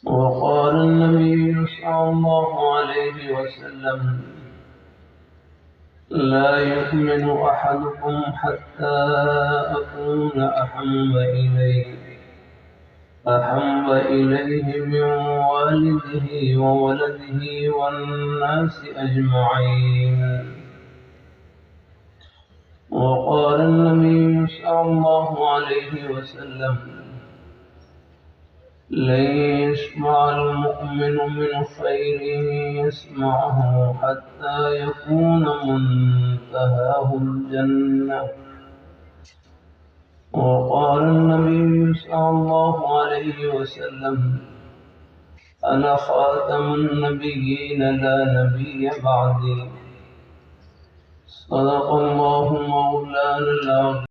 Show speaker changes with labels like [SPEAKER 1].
[SPEAKER 1] وقال النبي صلى الله عليه وسلم: لا يؤمن أحدكم حتى أكون أحب إليه من والده وولده والناس أجمعين. وقال النبي صلى الله عليه وسلم: لن يسمع المؤمن من خير يسمعه حتى يكون منتهاه الجنة. وقال النبي صلى الله عليه وسلم: أنا خاتم النبيين لا نبي بعدي. صدق الله مولانا العظيم.